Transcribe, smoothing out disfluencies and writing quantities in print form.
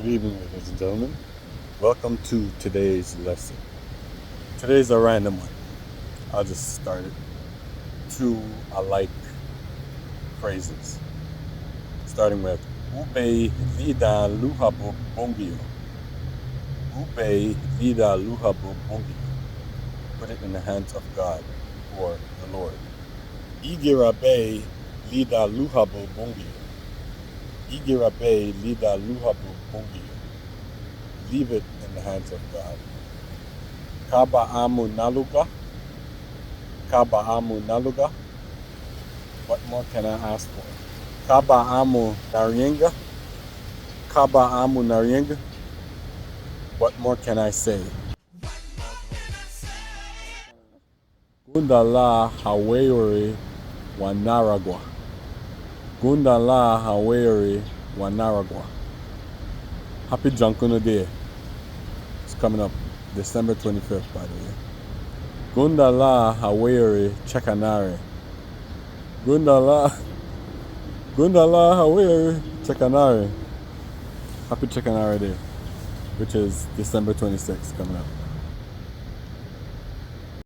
Good evening, ladies and gentlemen. Welcome to today's lesson. Today's a random one. I'll just start it. Two alike phrases. Starting with Ube Vida Luhabo Bongio. Ube Vida Luhabo Bongio. Put it in the hands of God or the Lord. Igirabe Lida Luhabo Bongio. Igirabe Lida Luhabo Bongio. Leave it in the hands of God. Kaba Amu Naluga. Kaba Amu Naluga. What more can I ask for? Kaba Amu Narienga. Kaba Amu Narienga. What more can I say? Gundala Hawayori Wanaragwa. Gundala Hawayori Wanaragwa. Happy Junkuno Day. It's coming up December 25th, by the way. Gundala Hawayori Chekanare. Gundala Hawayori Chekanare. Happy Chekanare Day, which is December 26th coming up.